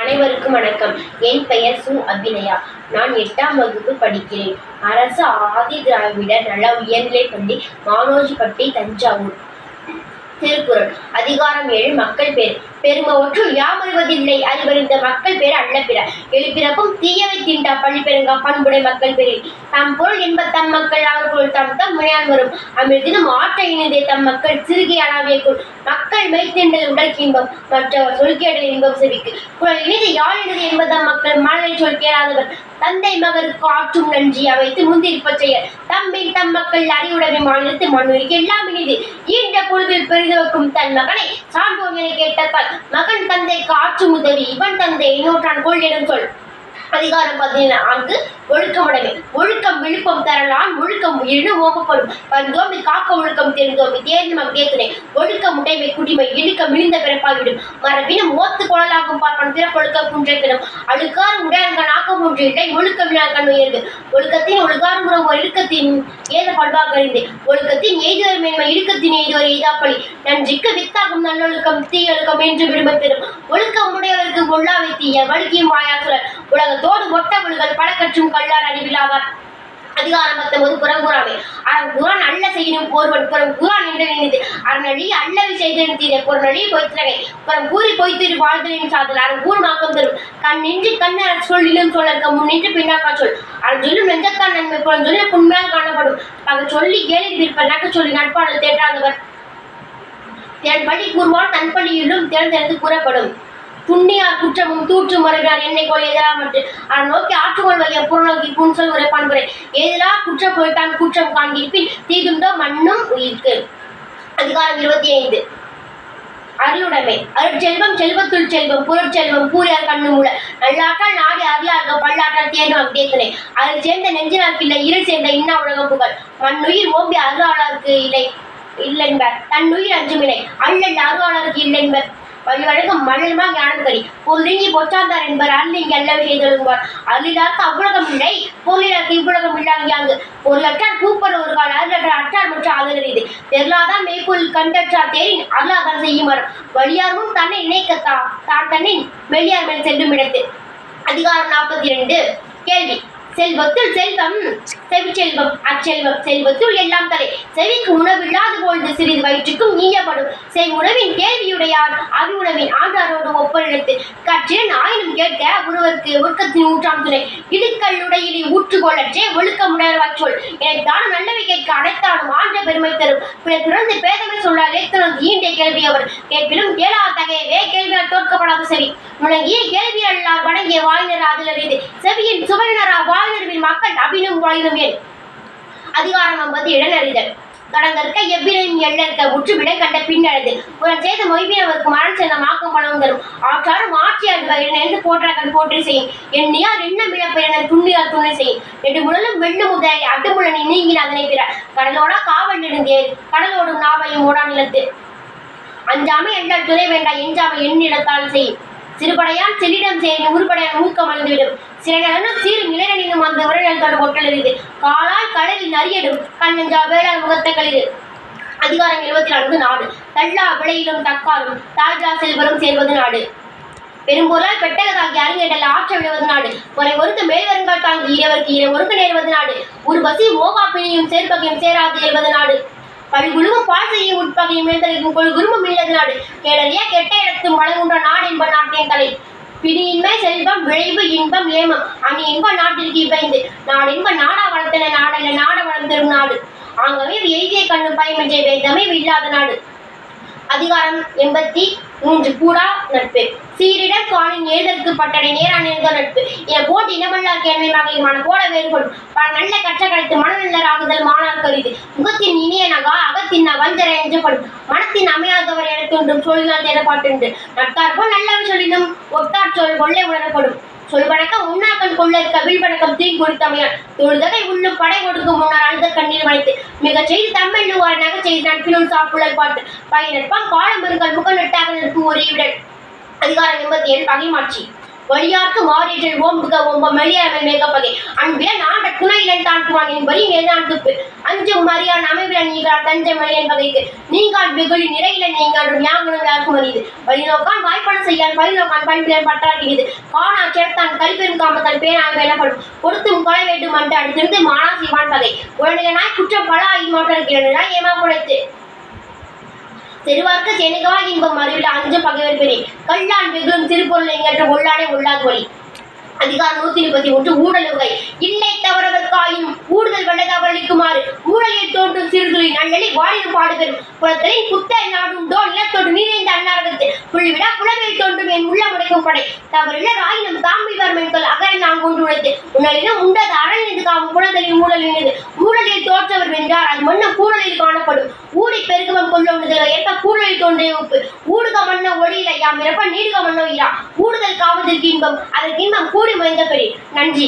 அனைவருக்கும் வணக்கம். என் பெயர் சு. அபிநயா. நான் 8ஆம் வகுப்பு படிக்கிறேன். அரசு ஆதி திராவிடர் நல உயர்நிலைப்பள்ளி, மானோஜிப்பட்டி, தஞ்சாவூர். திருக்குறள். அதிகாரம் 7. மக்கள் பேர். பெருமவற்றுள் யாமறிவதில்லை அறிவறிந்த மக்கள் பேர் அல்ல பிற. எழுப்பிறப்பும் தீயவை தீண்டா பள்ளி பெருங்கா பண்புடை மக்கள் பேரில் தம் பொருள் என்ப தம் மக்கள் அவர் பொருள் தம் வினையான் வரும் அமிர்தினும் ஆற்ற இணைந்தே தம் மக்கள் சிறுகை அளாவியக்குள் மக்கள் மெய்த்திண்டல் உடல் இன்பம் மற்றவர் சொல்கேடல் இன்பம் செவிக்கு குரல் இணைந்து யாழ் இணைந்து என்பதம் மக்கள் மனதை சொல் கேளாதவர் தந்தை மகருக்கு ஆற்றும் நன்றியை வைத்து முந்திருப்ப செயல் தம்பின் தம் மக்கள் அறிவுடைமை மாநிலத்து மண்ணுரிக்கு எல்லாம் இணைந்து ஈன்ற பொழுதில் பெரிதுவக்கும் தன் மகனை சான்றோர் என கேட்டால் மகன் தந்தைக்கு ஆற்றும் உதவி இவன் தந்தை இன்னொற்றான் கொள்ளிடம் சொல். அதிகாரம் 14. ஒழுக்கமுடைமை. ஒழுக்கம் விழுப்பம் தரலான் ஒழுக்கம் உயிரினும் ஓம்பப்படும் பந்தோம்பி காக்க ஒழுக்கம் தெரிந்தோம்பி தேர்ந்து மகிழ்ந்தே துணை. ஒழுக்கம் உடைமை குடிமை இழுக்க மிழிந்த பிறப்பாகிவிடும் மரபினும் ஓத்து குழலாகும் பார்ப்பன் பிறப்பொழுக்க குன்றைக்கிடும் அழுக்காறு உடையங்கன் ஆக்கம் ஒன்று இல்லை ஒழுக்கம் விழாக்கண் உயர்வு. ஒழுக்கத்தின் ஒழுக்காறு உறவு இழுக்கத்தின் ஏத பண்பாக அறிந்து ஒழுக்கத்தின் எய்துவர் மேன்மை இழுக்கத்தின் எய்துவர் எய்தாப்பழி நன்றிக்கு வித்தாகும் நல்லொழுக்கம் தீயொழுக்கம் என்று விடுபட் பெறும். ஒழுக்கம் உடையவருக்கு கொள்ளாவை தீய வழுக்கியும் வாயா சுழல் உலகத்தோடு ஒட்ட ஒழுகல் பல கற்றும் கல்லார் அறிவிலாவார். அதிகாரம் 19. புறங்கூறாமை. அறங்குறான் அல்ல செய்யணும் ஒருவன் புறம் கூறான் என்று நினைந்து அறநழி அல்லவி செய்தேன் தீர பொருநழி பொய்த்திறகை புறம் கூறி பொய்த்திரு வாழ்தலின் சாதல் அறங்கூர்மாக்கம் தரும் கண் நின்று கண்ண சொல்லிலும் சொல்லற்க முன் நின்று பின்னாக்கா சொல் அறன் சொல்லும் நெஞ்சத்தான் நன்மை புறம் சொல்ல புண்மையால் காணப்படும் பக சொல்லி கேள்வி தீர்ப்ப நக்க சொல்லி நட்பாளர் தேற்றாதவர் திறன் பள்ளி கூறுவான் தன் பள்ளியிலும் திறந்தெடுத்து கூறப்படும். துண்ணியார் குற்றமும் தூற்று மறுகிறார் என்னை கோல் எதிராமற்று அவர் நோக்கி ஆற்றுகொள் வைய புறநோக்கி புன்சொல் உரை பண்புரை எதிரா குற்ற பொருட்டான் குற்றம் காண்கிருப்பின் தீதுண்டோ மண்ணும் உயிர்க்கு. அதிகாரம் 25. அருளுடைமை. அருட்செல்வம் செல்வத்துள் செல்வம் பொருட்செல்வம் பூரியார் கண்ணு மூல நல்லாற்றால் நாடி அருளார்க பல்லாற்றால் தேடும் அவ்தேசனை அருள் சேர்ந்த நெஞ்சினார்க்கு இல்லை இருள் சேர்ந்த இன்னா உலகம் புகழ் மண்ணுயிர் ஓம்பி அருளாளருக்கு இல்லை இல்லென்பர் தன்னுயிர் அஞ்சுமினை அல்லல் அருளாளருக்கு இல்லென்பர் வழிவழங்கும் மழல்மா ஞானம் கறி பொருளிங்கி பொச்சாந்தார் என்பர் அருளிங்கி அல்லவை செய்தொழுங்குவார் அருளிலாருக்கு அவ்வுலகம் இல்லை பொருளிலாருக்கு இவ்வுலகம் இல்லாங்கியாங்கு பொருளற்றார் பூப்பர் ஒரு கால் அருளற்ற அற்றார் மற்ற அருளறிது தெருளாதான் மெய்ப்பொருள் கண்டற்றார் தேரின் அருளாதான் செய்யுமாறு வழியார்மும் தன்னை நினைக்கத்தா தான் தன்னை வெளியார் மேல் செல்லும் இடத்து. அதிகாரம் 42. கேள்வி. செல்வத்துள் செல்வம் செவிச்செல்வம் அச்செல்வம் செல்வத்துள் எல்லாம் தலை செவிக்கு உணவில்லாது பொழுது சிறிது வயிற்றுக்கும் ஈயப்படும் செய் உணவின் கேள்வியுடையார் அவி உணவின் ஆண்டாரோடு ஒப்பரிடத்து கற்றின் ஆயினும் கேட்க ஒருவருக்கு ஒழுக்கத்தின் ஊற்றாம் துணை இடுக்கல்லுடையிலே ஊற்றுக்கொள்ளற்றே ஒழுக்கமுடையவாச் சொல் எனத்தானும் நல்லவை கேட்க அனைத்தானும் ஆண்ட பெருமை தரும் பிற பிறந்து பேதமை சொல்ல இலக்கணம் ஈண்டே கேள்வி அவர் கேட்பினும் கேளா தகையவே கேள்வியால் தோற்கப்படாத செவி முழங்கிய கேள்வியல்லார் வணங்கிய வாயினர் அதில் அறிந்து செவியின் சுவையினரா வாழ்நர்வின் மக்கள் அபினும் வாயினும் ஏன். அதிகாரம் 50. இடனறிதல். கடங்கற்க எவ்வினையும் எள்ளற்க உற்று விடை கண்ட பின்னடைது உடன் செய்த மொய்வினவருக்கு மரண் சென்ற மாக்கம் பணம் தரும் ஆற்றாரும் ஆட்சி அன்பு போற்றாக்கன் போற்றி செய்யும் எண்ணியார் எண்ணம் இழப்பினர் துண்ணியார் துணை செய்யும் நெடு முழலும் வெள்ளு முதலை அடுமுழனி நீங்கின அதனை பிற கடலோடா காவல் நெடுந்தேர் கடலோடும் நாவையும் ஓடா நிலத்து அஞ்சாமை என்றால் துணை வேண்டாம் எஞ்சாமை எண்ணிடத்தால் செய்யும் சிறுபடையான் செல்லிடம் செய்யும் உருப்படையான் ஊக்கம் அழிந்துவிடும் சிறனும் சீரு நிலையணினும் அந்த உரையாளத்தோடு ஒட்டலறிது காலால் கடலில் நரியடும் கண்ணஞ்சா வேளாண் முகத்த களிது. அதிகாரம் 74. நாடு. தள்ளா விளையிலும் தக்காரும் தாழ்லா செல்வரும் சேர்வது நாடு. பெரும்பொருளால் பெட்டகதாகி அறிஞர்கள் ஆற்ற விடுவது நாடு ஒரை ஒருத்த மேல்வருங்கால் தாங்கி இரவருக்கு ஒருக்க நேர்வது நாடு ஒரு பசி ஓகா பிணியும் சேர்ப்பகையும் சேராது எழுவது நாடு பல்குழுவும் பால் செய்யும் உட்பகையும் எழுதலிக்கும் கொள்குருமும் இல்லது நாடு கேடறியா கெட்ட இடத்தும் வழங்குன்ற நாடு என்ப நாட்டின் தலை பிணியின்மை செல்வம் விளைவு இன்பம் ஏமம் அணி இன்ப நாட்டிற்கு இவைந்து நாடு இன்ப நாடா வளர்த்தன நாடல்ல நாட வளம் தரும் நாடு ஆங்கவே எய்திய கண்ணும் பயமின்றே வேதமே இல்லாத நாடு. அதிகாரம் 83. கூடா நட்பு. சீரிடம் காணின் ஏதற்கு பட்டடை நேரா நேர்ந்த நட்பு என போட்டு இனமல்லார் கேள்வியாக மன போல வேறுபடும் பல நல்ல கற்ற கழித்து மனநல்லராகுதல் மாணார் கருது முகத்தின் இனிய நகா அகத்தின் வஞ்சர என்றப்படும் மனத்தின் அமையாதவர் என தோன்றும் சொல்லினால் தேடப்பாட்டு நட்கார்போல் நல்லவை சொல்லினும் ஒட்டார் சொல் கொள்ளை உணரப்படும் சொல் வணக்கம் உண்ணாக்கன் கொள்ளர் கவில் வணக்கம் தீங்கு கொடுத்தமையான் தொழுதகை உள்ளும் படை கொடுக்கும் முன்னர் அழுத கண்ணீர் வளைத்து மிக செய்து தம்மெல்லுவார் நகை செய்து நட்பினும் சாப்புழல் பாட்டு பகை நட்பான் காலம் பெருங்கள் முக நட்டாக நிற்கும் ஒரு இவிடன். அதிகாரம் 87. பகைமாட்சி. வழியார்க்கு மாறியற்றில் ஓம்புக ஓம்ப மெளியவன் மேகப்பகை அன்பில நாட துணையிலன் தாழ்த்துவான் என்பரி மேதான் துப்பு அஞ்சும் மரியான் அமைவில நீங்கான் தஞ்சை மணியன் பகைக்கு நீங்கான் வெகுளி நிறையில நீங்கான் யாங்கனும் யாருக்கும் அறியுது வழிநோக்கான் வாய்ப்பன செய்யான் பழிநோக்கான் பண்பிலன் பற்றாகிறது காணா சேர்த்தான் கல்பெரும் காமத்தன் பேனாக எனப்படும் கொடுத்தும் கொலை வேண்டும் என்று அடுத்திருந்து மானா செய்வான் பகை உடனடியாய் குற்றம் பல ஆகி மாற்றிருக்கிறாய் ஏமா குறைத்து செருவார்க்க செனுகவா இன்பம் அறிவில அஞ்சு பகைவர் பெரிய கல்லான் வெகுளும் திருப்பொருள் எங்கற்ற உள்ளானே உள்ளாது வழி அதிகாரம் 131 ஊழல் வகை இல்லை தவறவர்க்காயினும் ஊடுதல் வல்லதவளிக்குமாறு ஊழலில் தோன்றும் சிறுதுளி நல்லலி வாழிலும் பாடுபெறும் புறத்தலின் புத்தர் நாடுண்டோ நிலத்தோடு நீரைந்த அன்னாரகத்து புள்ளிவிடா புலவில் தோன்றும் என் உள்ள முடைக்கும் படை தவறினர் ஆயினும் தாம்பி வர்மென்கள் அகரை நான் கொண்டு உழைத்து உன்னலினும் உண்டது அறநின்று காவும் குணத்தலின் ஊழலினது ஊழலில் தோற்றவர் வென்றார் அது மன்னம் கூழலில் காணப்படும் ஊடி பெருகுவம் கொள்ளொன்றுதல் ஏற்ப கூழலில் தோன்றிய உப்பு ஊடுக மன்ன ஒளியில யாம் இறப்ப நீடுக மன்னோ இரா ஊடுதல் காவதற்கு இன்பம் அதற்கு இன்பம் கூடி முயன்ற பெரிய நன்றி.